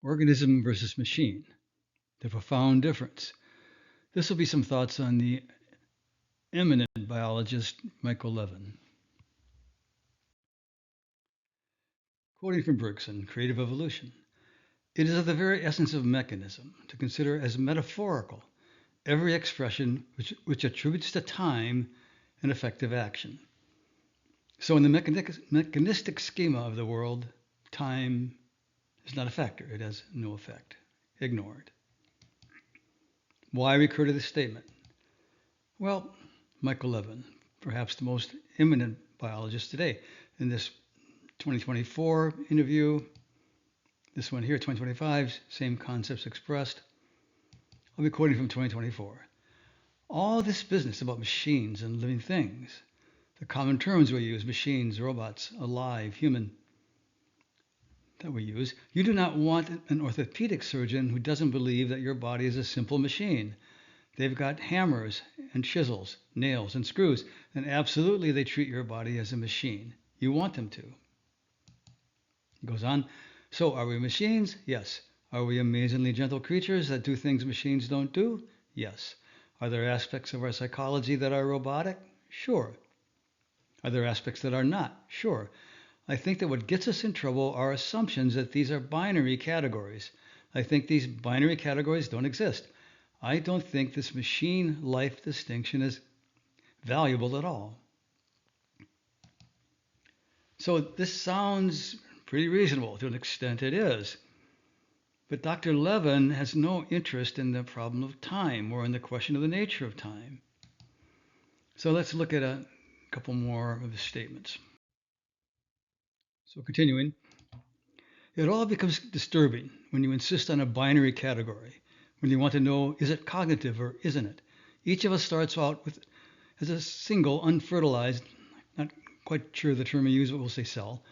Organism versus machine, the profound difference. This will be some thoughts on the eminent biologist Michael Levin. Quoting from Bergson, Creative Evolution. It is of the very essence of mechanism to consider as metaphorical every expression which attributes to time an effective action. So in the mechanistic schema of the world, time is not a factor. It has no effect. Ignored. Why recur to this statement? Well, Michael Levin, perhaps the most eminent biologist today, in this 2024 interview, this one here, 2025, same concepts expressed. I'll be quoting from 2024. All this business about machines and living things, the common terms we use, machines, robots, alive, human, that we use, you do not want an orthopedic surgeon who doesn't believe that your body is a simple machine. They've got hammers and chisels, nails and screws, and absolutely they treat your body as a machine. You want them to. It goes on. So are we machines? Yes. Are we amazingly gentle creatures that do things machines don't do? Yes. Are there aspects of our psychology that are robotic? Sure. Are there aspects that are not? Sure. I think that what gets us in trouble are assumptions that these are binary categories. I think these binary categories don't exist. I don't think this machine-life distinction is valuable at all. So this sounds pretty reasonable. To an extent it is. But Dr. Levin has no interest in the problem of time or in the question of the nature of time. So let's look at a couple more of his statements. So continuing, it all becomes disturbing when you insist on a binary category, when you want to know, is it cognitive or isn't it? Each of us starts out as a single, unfertilized, not quite sure the term I use, but we'll say cell,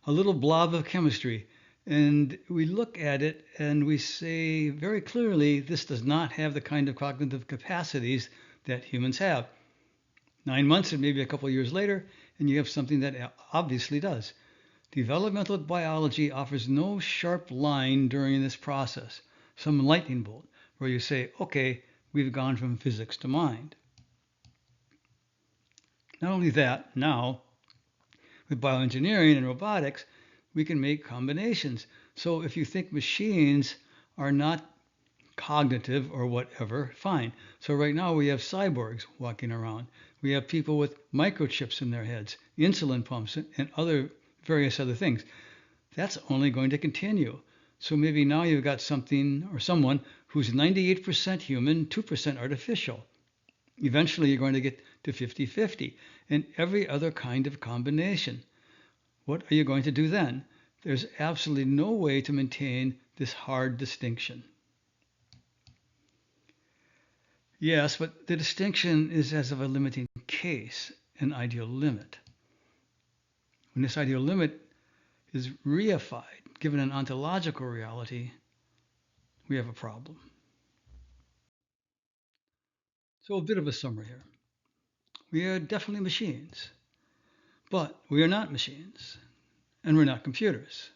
a little blob of chemistry. And we look at it and we say very clearly, this does not have the kind of cognitive capacities that humans have. 9 months or maybe a couple of years later, and you have something that obviously does. Developmental biology offers no sharp line during this process, some lightning bolt, where you say, okay, we've gone from physics to mind. Not only that, now, with bioengineering and robotics, we can make combinations. So if you think machines are not cognitive or whatever, fine. So right now we have cyborgs walking around. We have people with microchips in their heads, insulin pumps, and other various other things. That's only going to continue. So maybe now you've got something or someone who's 98% human, 2% artificial. Eventually you're going to get to 50-50 and every other kind of combination. What are you going to do then? There's absolutely no way to maintain this hard distinction. Yes, but the distinction is as of a limiting case, an ideal limit. When this ideal limit is reified, given an ontological reality, we have a problem. So a bit of a summary here. We are definitely machines, but we are not machines, and we're not computers.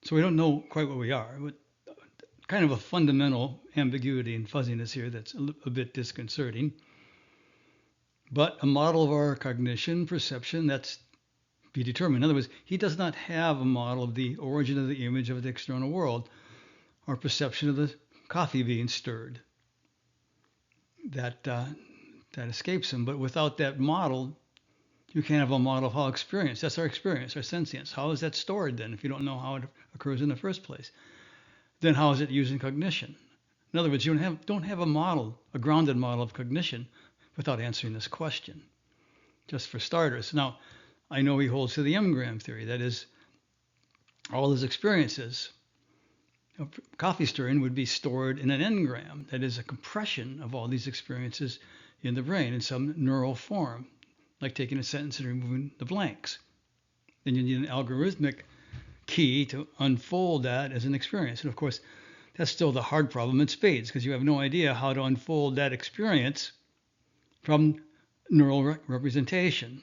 So we don't know quite what we are. But kind of a fundamental ambiguity and fuzziness here that's a bit disconcerting. But a model of our cognition, perception, that's be determined. In other words, he does not have a model of the origin of the image of the external world or perception of the coffee being stirred. That escapes him. But without that model, you can't have a model of how experience. That's our experience, our sentience. How is that stored then if you don't know how it occurs in the first place? Then how is it used in cognition? In other words, you don't have a model, a grounded model of cognition without answering this question, just for starters. Now, I know he holds to the M-gram theory. That is, all his experiences of coffee stirring would be stored in an n-gram. That is a compression of all these experiences in the brain in some neural form, like taking a sentence and removing the blanks. Then you need an algorithmic key to unfold that as an experience. And of course, that's still the hard problem in spades, because you have no idea how to unfold that experience from neural representation,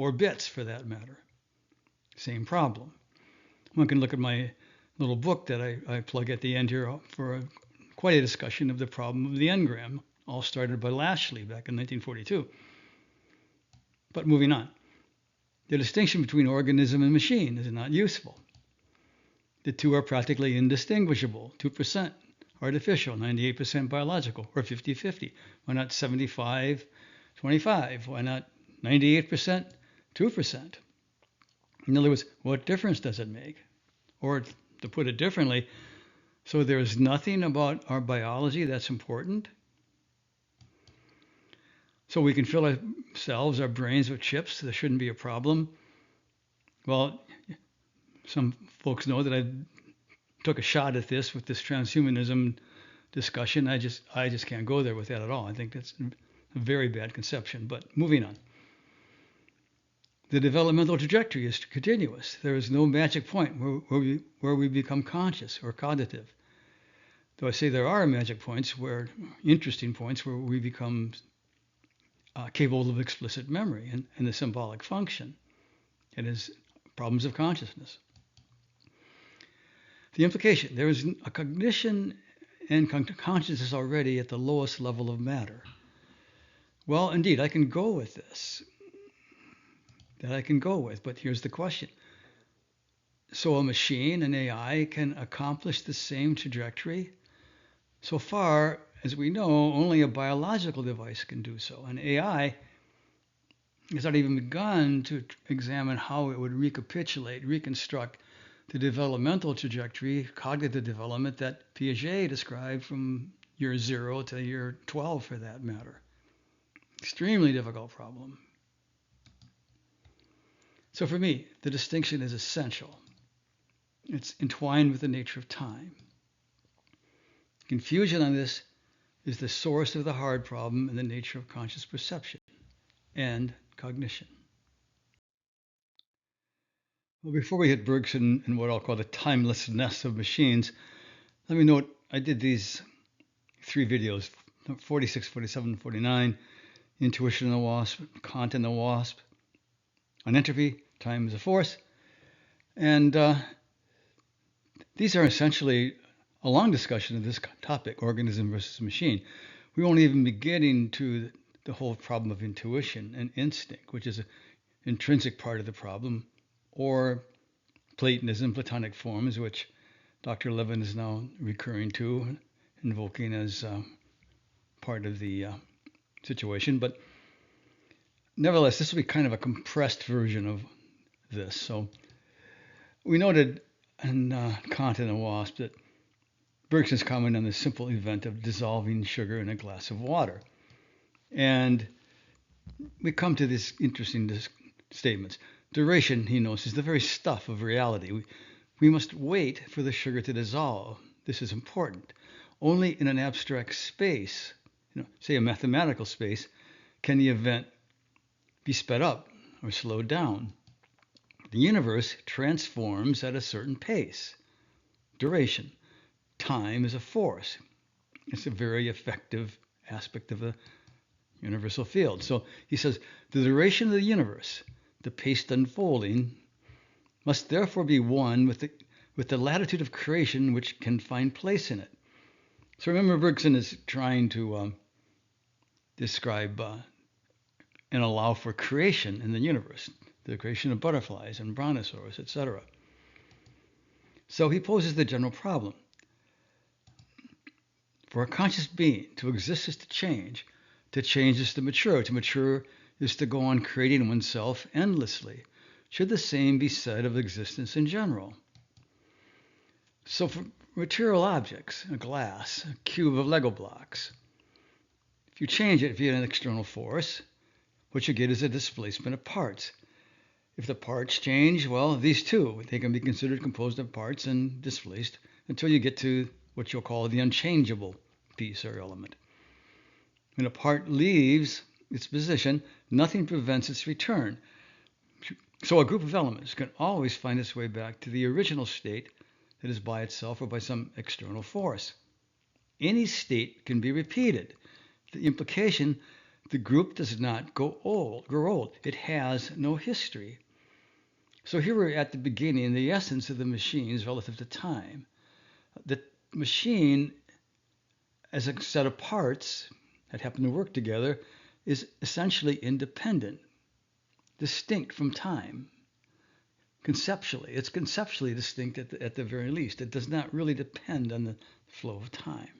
or bits for that matter. Same problem. One can look at my little book that I plug at the end here for quite a discussion of the problem of the engram, all started by Lashley back in 1942. But moving on. The distinction between organism and machine is not useful. The two are practically indistinguishable. 2% artificial, 98% biological, or 50-50. Why not 75-25? Why not 98%, 2%? In other words, what difference does it make? Or to put it differently, so there's nothing about our biology that's important? So we can fill ourselves, our brains with chips, there shouldn't be a problem? Well, some folks know that I took a shot at this with this transhumanism discussion. I just can't go there with that at all. I think that's a very bad conception. But moving on. The developmental trajectory is continuous. There is no magic point where we become conscious or cognitive. Though I say there are magic points, interesting points, where we become capable of explicit memory and the symbolic function. It is problems of consciousness. The implication, there is a cognition and consciousness already at the lowest level of matter. Well, indeed, I can go with this. That I can go with, but here's the question. So a machine, an AI, can accomplish the same trajectory? So far as we know, only a biological device can do so. An AI has not even begun to examine how it would reconstruct the developmental trajectory, cognitive development that Piaget described from year 0 to year 12 for that matter. Extremely difficult problem. So for me, the distinction is essential. It's entwined with the nature of time. Confusion on this is the source of the hard problem in the nature of conscious perception and cognition. Well, before we hit Bergson and what I'll call the timelessness of machines, let me note I did these 3 videos, 46, 47, 49, Intuition in the Wasp, Kant in the Wasp, on entropy, time is a force. And these are essentially a long discussion of this topic, organism versus machine. We won't even be getting to the whole problem of intuition and instinct, which is an intrinsic part of the problem, or Platonism, Platonic forms, which Dr. Levin is now recurring to, invoking as part of the situation. But nevertheless, this will be kind of a compressed version of this. So we noted in Kant and the Wasp that Bergson's comment on the simple event of dissolving sugar in a glass of water. And we come to these interesting statements. Duration, he knows, is the very stuff of reality. We must wait for the sugar to dissolve. This is important. Only in an abstract space, say a mathematical space, can the event be sped up or slowed down. The universe transforms at a certain pace. Duration. Time is a force. It's a very effective aspect of the universal field. So he says, the duration of the universe, the paced unfolding, must therefore be one with the latitude of creation which can find place in it. So remember, Bergson is trying to describe and allow for creation in the universe, the creation of butterflies and brontosaurs, etc. So he poses the general problem. For a conscious being, to exist is to change is to mature. To mature is to go on creating oneself endlessly. Should the same be said of existence in general? So for material objects, a glass, a cube of Lego blocks, if you change it via an external force, what you get is a displacement of parts. If the parts change, well, these two, they can be considered composed of parts and displaced until you get to what you'll call the unchangeable piece or element. When a part leaves its position, nothing prevents its return. So a group of elements can always find its way back to the original state that is by itself or by some external force. Any state can be repeated. The implication, the group does not grow old. It has no history. So here we're at the beginning, the essence of the machines relative to time. The machine, as a set of parts that happen to work together, is essentially independent, distinct from time. Conceptually, it's conceptually distinct at the very least. It does not really depend on the flow of time.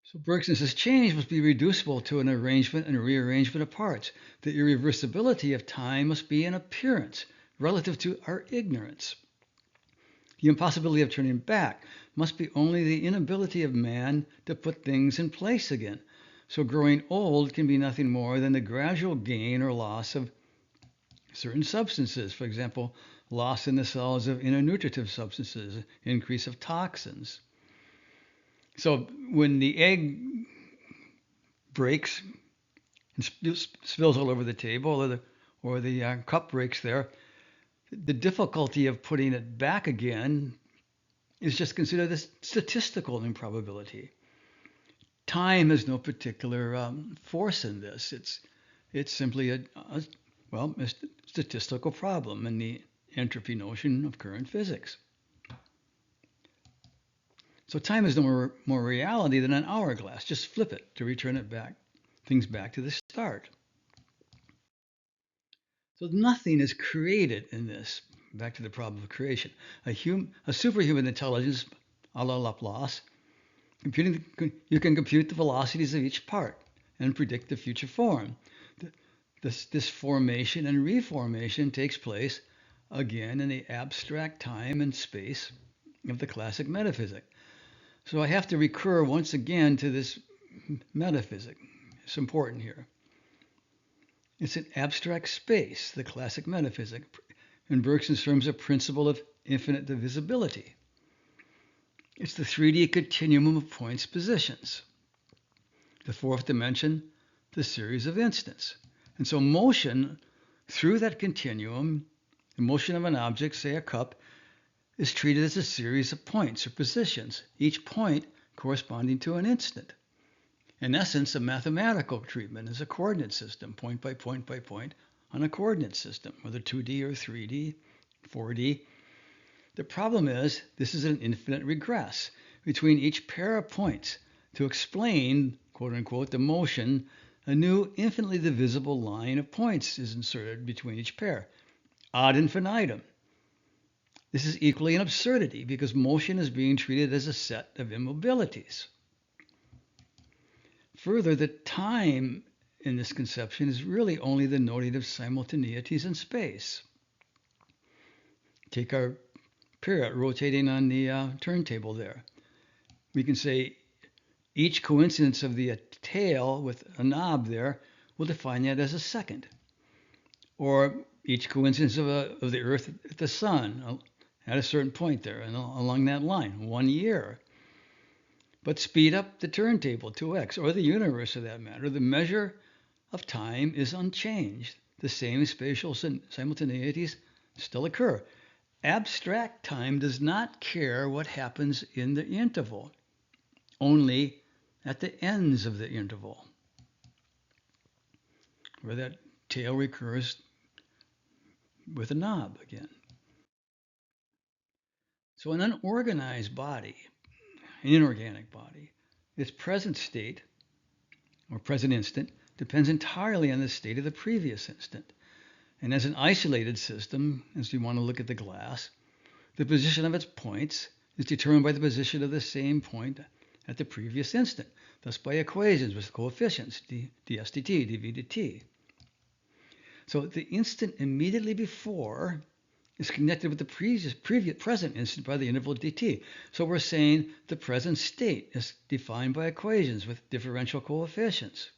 So Bergson says change must be reducible to an arrangement and rearrangement of parts. The irreversibility of time must be an appearance relative to our ignorance. The impossibility of turning back must be only the inability of man to put things in place again. So growing old can be nothing more than the gradual gain or loss of certain substances. For example, loss in the cells of internutritive substances, increase of toxins. So when the egg breaks and spills all over the table, or the cup breaks there, the difficulty of putting it back again is just considered a statistical improbability. Time has no particular force in this. It's simply a statistical problem in the entropy notion of current physics. So time is no more reality than an hourglass. Just flip it to return it back, things back to the start. So nothing is created in this. Back to the problem of creation. A superhuman intelligence, a la Laplace, you can compute the velocities of each part and predict the future form. This formation and reformation takes place again in the abstract time and space of the classic metaphysic. So I have to recur once again to this metaphysic. It's important here. It's an abstract space, the classic metaphysic. In Bergson's terms, a principle of infinite divisibility. It's the 3D continuum of points positions. The fourth dimension, the series of instants. And so motion through that continuum, the motion of an object, say a cup, is treated as a series of points or positions, each point corresponding to an instant. In essence, a mathematical treatment is a coordinate system, point by point by point, on a coordinate system, whether 2D or 3D, 4D. The problem is this is an infinite regress between each pair of points. To explain, quote unquote, the motion, a new infinitely divisible line of points is inserted between each pair, ad infinitum. This is equally an absurdity because motion is being treated as a set of immobilities. Further, the time in this conception is really only the noting of simultaneities in space. Take our period rotating on the turntable there. We can say each coincidence of the tail with a knob there, we'll define that as a second. Or each coincidence of the Earth at the Sun at a certain point there and along that line, 1 year. But speed up the turntable, 2x, or the universe for that matter. The measure of time is unchanged. The same spatial simultaneities still occur. Abstract time does not care what happens in the interval, only at the ends of the interval, where that tail recurs with a knob again. So an unorganized body, an inorganic body, its present state, or present instant, depends entirely on the state of the previous instant. And as an isolated system, as you want to look at the glass, the position of its points is determined by the position of the same point at the previous instant, thus by equations with coefficients, ds dt, dv dt. So the instant immediately before is connected with the previous present instant by the interval dt. So we're saying the present state is defined by equations with differential coefficients,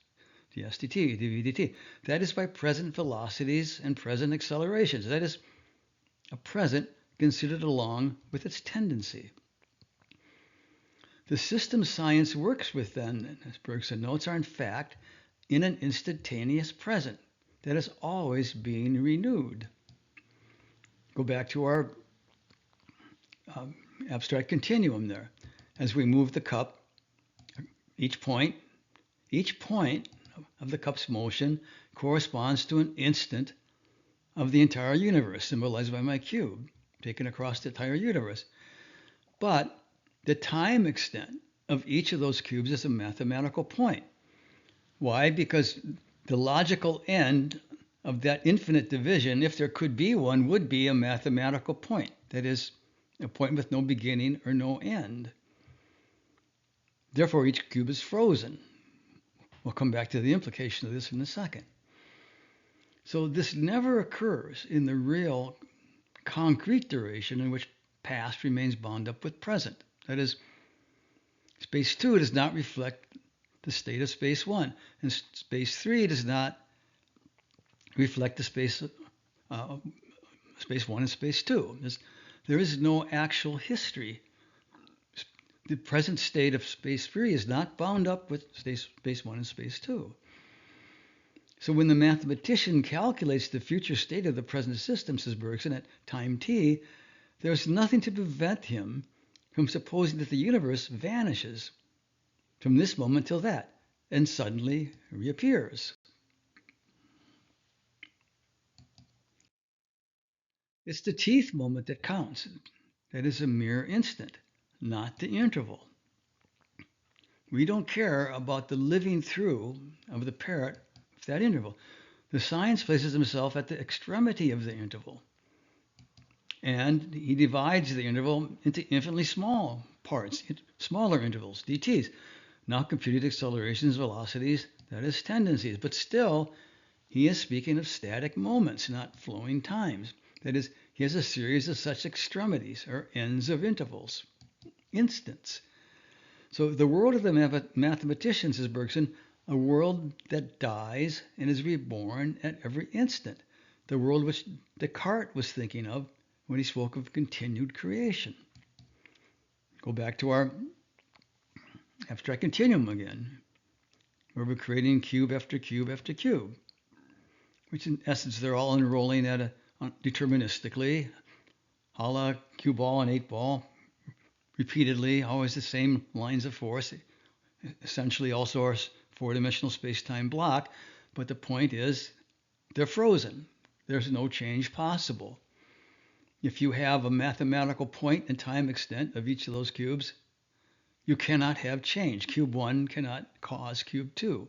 ds dt, dv dt. That is by present velocities and present accelerations. That is a present considered along with its tendency. The system science works with, then, as Bergson notes, are in fact in an instantaneous present that is always being renewed. Go back to our abstract continuum there. As we move the cup, each point of the cup's motion corresponds to an instant of the entire universe, symbolized by my cube, taken across the entire universe. But the time extent of each of those cubes is a mathematical point. Why? Because the logical end of that infinite division, if there could be one, would be a mathematical point. That is, a point with no beginning or no end. Therefore, each cube is frozen. We'll come back to the implication of this in a second. So this never occurs in the real concrete duration in which past remains bound up with present. That is, space 2 does not reflect the state of space 1, and space 3 does not reflect the space 1 and space 2. There is no actual history. The present state of space 3 is not bound up with space 1 and space 2. So when the mathematician calculates the future state of the present system, says Bergson, at time t, there's nothing to prevent him from supposing that the universe vanishes from this moment till that, and suddenly reappears. It's the teeth moment that counts. That is a mere instant, not the interval. We don't care about the living through of the parrot of that interval. The science places himself at the extremity of the interval, and he divides the interval into infinitely small parts, smaller intervals, dt's, now computed accelerations, velocities, that is, tendencies. But still, he is speaking of static moments, not flowing times. That is, he has a series of such extremities, or ends of intervals, instants. So the world of the mathematician, says Bergson, a world that dies and is reborn at every instant. The world which Descartes was thinking of when he spoke of continued creation. Go back to our abstract continuum again, where we're creating cube after cube after cube, which in essence they're all unrolling at deterministically, a la cue ball and 8-ball, repeatedly, always the same lines of force, essentially also our four-dimensional space-time block. But the point is, they're frozen. There's no change possible. If you have a mathematical point and time extent of each of those cubes, you cannot have change. Cube 1 cannot cause cube 2.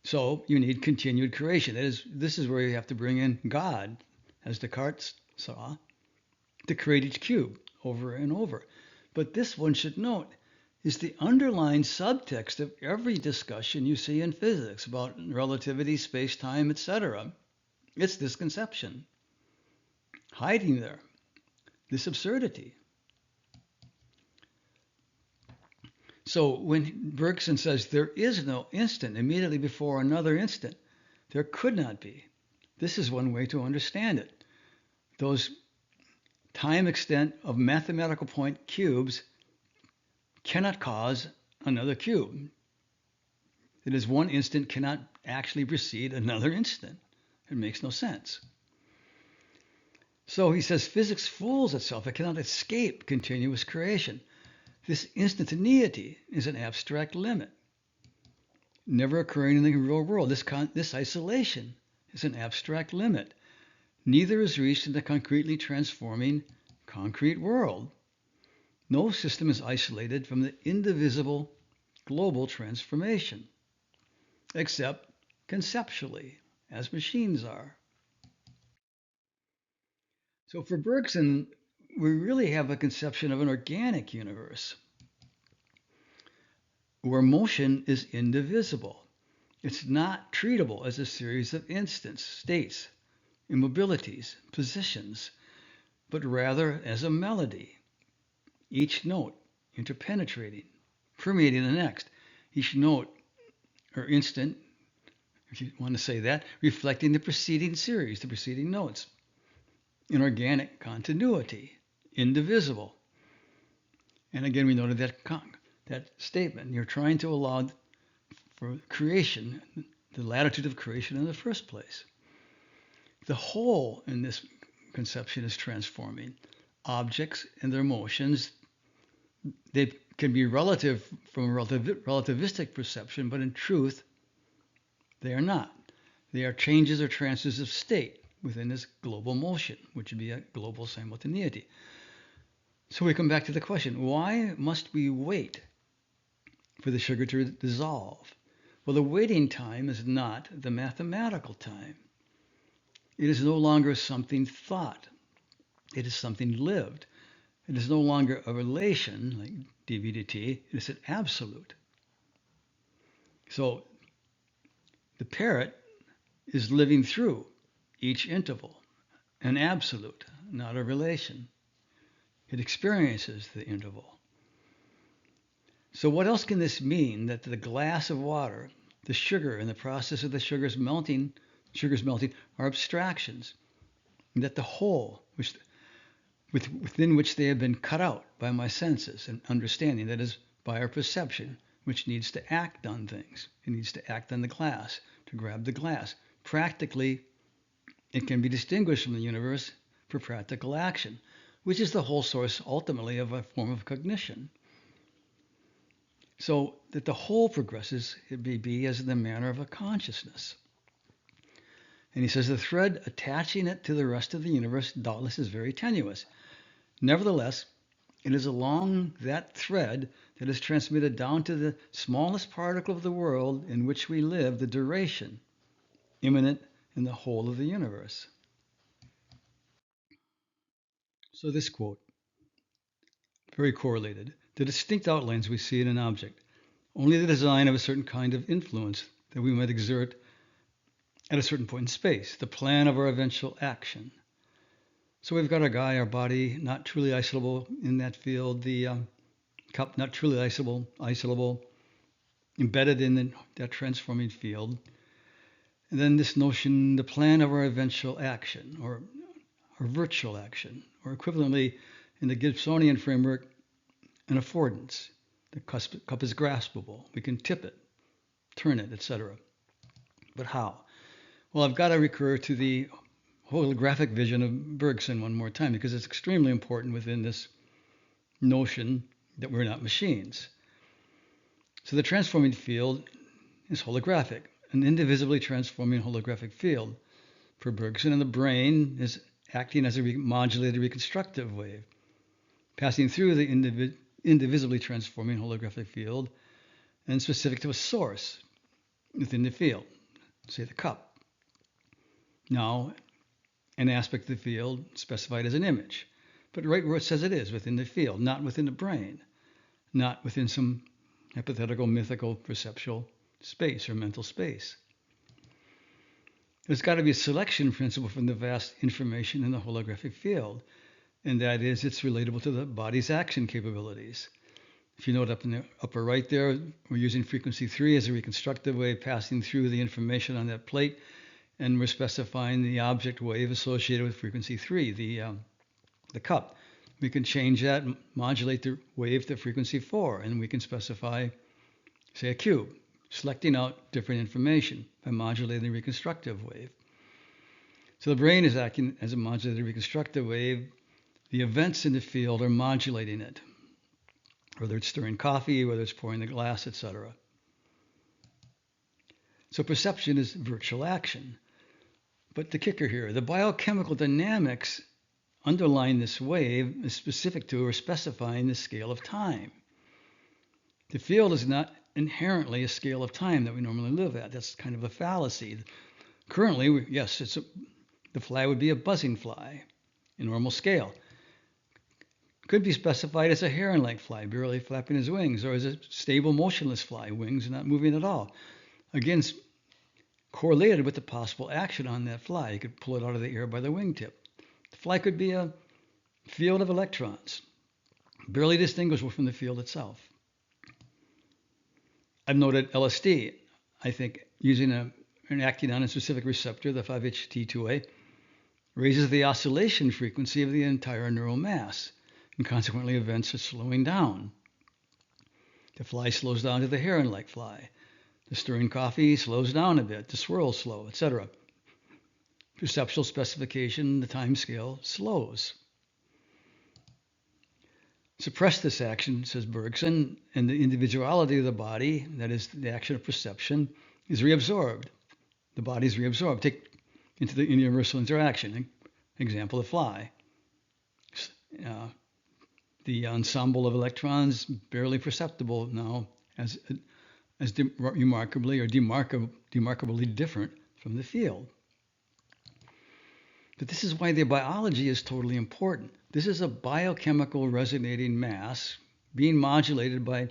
So you need continued creation. This is where you have to bring in God, as Descartes saw, to create each cube over and over. But this, one should note, is the underlying subtext of every discussion you see in physics about relativity, space-time, etc. It's this conception, hiding there, this absurdity. So when Bergson says there is no instant immediately before another instant, there could not be. This is one way to understand it. Those time extent of mathematical point cubes cannot cause another cube. It is, one instant cannot actually precede another instant. It makes no sense. So he says physics fools itself. It cannot escape continuous creation. This instantaneity is an abstract limit, never occurring in the real world. This isolation is an abstract limit. Neither is reached in the concretely transforming concrete world. No system is isolated from the indivisible global transformation, except conceptually, as machines are. So for Bergson, we really have a conception of an organic universe where motion is indivisible. It's not treatable as a series of instants, states, immobilities, positions, but rather as a melody, each note interpenetrating, permeating the next, each note or instant, if you want to say that, reflecting the preceding series, the preceding notes, in organic continuity, indivisible. And again, we noted that statement. You're trying to allow for creation, the latitude of creation in the first place. The whole in this conception is transforming. Objects and their motions, they can be relative from a relativistic perception, but in truth, They are not. They are changes or trances of state within this global motion, which would be a global simultaneity. So we come back to the question, why must we wait for the sugar to dissolve? Well, the waiting time is not the mathematical time. It is no longer something thought. It is something lived. It is no longer a relation like dv dt. It is an absolute. So the parrot is living through each interval, an absolute, not a relation. It experiences the interval. So what else can this mean that the glass of water, the sugar and the process of the sugars melting are abstractions, and that the whole, within which they have been cut out by my senses and understanding, that is, by our perception, which needs to act on things. It needs to act on the glass, to grab the glass. Practically, it can be distinguished from the universe for practical action, which is the whole source, ultimately, of a form of cognition. So that the whole progresses, it may be as in the manner of a consciousness. And he says the thread attaching it to the rest of the universe doubtless is very tenuous. Nevertheless, it is along that thread that is transmitted down to the smallest particle of the world in which we live the duration, immanent in the whole of the universe. So this quote, very correlated. The distinct outlines we see in an object, only the design of a certain kind of influence that we might exert at a certain point in space, the plan of our eventual action. So we've got our body, not truly isolable in that field, the cup, not truly isolable, embedded in that transforming field. And then this notion, the plan of our eventual action, or virtual action, or equivalently in the Gibsonian framework, an affordance. The cup is graspable. We can tip it, turn it, etc. But how? Well, I've got to recur to the holographic vision of Bergson one more time, because it's extremely important within this notion that we're not machines. So the transforming field is holographic, an indivisibly transforming holographic field for Bergson, and the brain is acting as a modulated reconstructive wave, passing through the indivisibly transforming holographic field and specific to a source within the field, say the cup. Now, an aspect of the field specified as an image, but right where it says it is, within the field, not within the brain, not within some hypothetical, mythical, perceptual space or mental space. There's got to be a selection principle from the vast information in the holographic field, and that is it's relatable to the body's action capabilities. If you note up in the upper right there, we're using frequency 3 as a reconstructive wave passing through the information on that plate, and we're specifying the object wave associated with frequency 3, the cup. We can change that, modulate the wave to frequency 4, and we can specify, say, a cube, selecting out different information by modulating the reconstructive wave. So the brain is acting as a modulated reconstructive wave. The events in the field are modulating it, whether it's stirring coffee, whether it's pouring the glass, etc. So perception is virtual action. But the kicker here, the biochemical dynamics underlying this wave is specific to or specifying the scale of time. The field is not inherently a scale of time that we normally live at. That's kind of a fallacy. Currently, yes, the fly would be a buzzing fly in normal scale. Could be specified as a heron-like fly, barely flapping his wings, or as a stable, motionless fly, wings not moving at all. Again, correlated with the possible action on that fly. You could pull it out of the air by the wingtip. The fly could be a field of electrons, barely distinguishable from the field itself. I've noted LSD, I think, using and acting on a specific receptor, the 5-HT2A, raises the oscillation frequency of the entire neural mass, and consequently events are slowing down. The fly slows down to the heron-like fly. The stirring coffee slows down a bit, the swirls slow, etc. Perceptual specification, the time scale, slows. Suppress this action, says Bergson, and the individuality of the body, that is the action of perception, is reabsorbed. the body's reabsorbed. Take into the universal interaction. Example, the fly. The ensemble of electrons barely perceptible now as remarkably or demarkably different from the field. But this is why the biology is totally important. This is a biochemical resonating mass being modulated by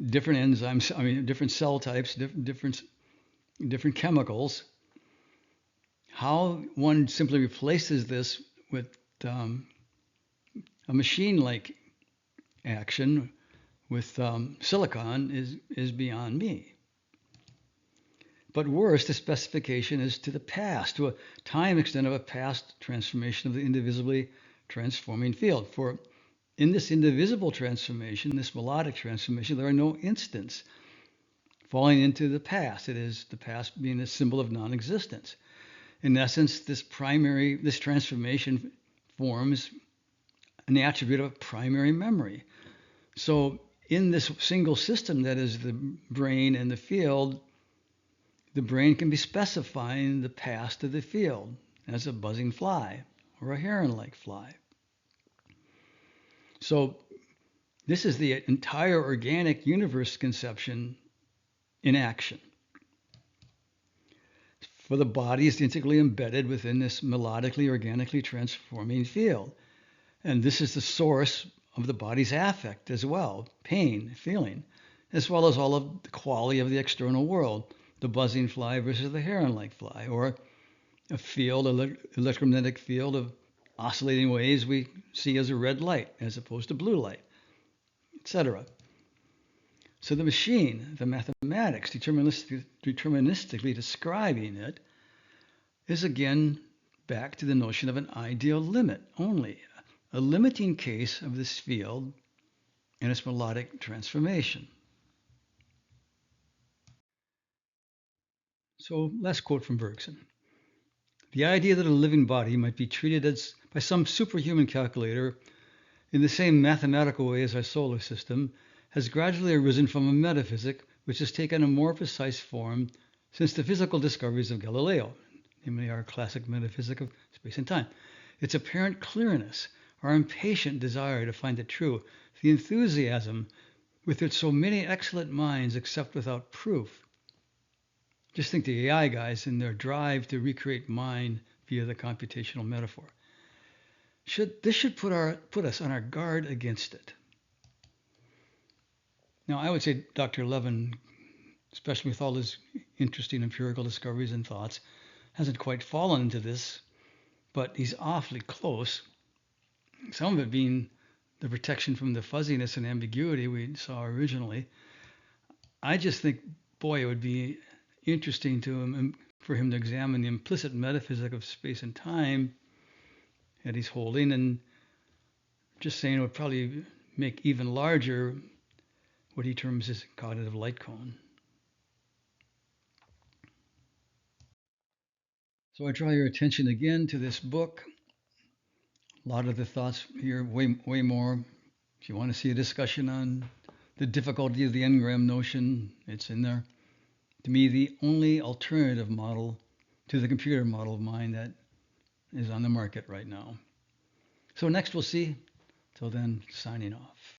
different enzymes, different cell types, different chemicals. How one simply replaces this with a machine-like action with silicon is beyond me. But worse, the specification is to the past, to a time extent of a past transformation of the indivisibly transforming field. For in this indivisible transformation, this melodic transformation, there are no instants falling into the past. It is the past being a symbol of non-existence. In essence, this transformation forms an attribute of primary memory. So in this single system that is the brain and the field, the brain can be specifying the past of the field as a buzzing fly or a heron-like fly. So this is the entire organic universe conception in action. For the body is integrally embedded within this melodically, organically transforming field. And this is the source of the body's affect as well, pain, feeling, as well as all of the quality of the external world, the buzzing fly versus the heron-like fly, or a field, electromagnetic field of oscillating waves we see as a red light as opposed to blue light, etc. So the machine, the mathematics, deterministically describing it, is again back to the notion of an ideal limit only, a limiting case of this field and its melodic transformation. So last quote from Bergson. The idea that a living body might be treated as by some superhuman calculator in the same mathematical way as our solar system has gradually arisen from a metaphysic which has taken a more precise form since the physical discoveries of Galileo, namely our classic metaphysic of space and time. Its apparent clearness, our impatient desire to find it true, the enthusiasm with which so many excellent minds accept without proof. Just think the AI guys in their drive to recreate mind via the computational metaphor. This should put us on our guard against it. Now, I would say Dr. Levin, especially with all his interesting empirical discoveries and thoughts, hasn't quite fallen into this, but he's awfully close. Some of it being the protection from the fuzziness and ambiguity we saw originally. I just think, boy, it would be interesting for him to examine the implicit metaphysic of space and time that he's holding, and just saying it would probably make even larger what he terms his cognitive light cone. So I draw your attention again to this book. A lot of the thoughts here, way more. If you want to see a discussion on the difficulty of the engram notion, it's in there. To me, the only alternative model to the computer model of mind that is on the market right now. So next we'll see. Till then, signing off.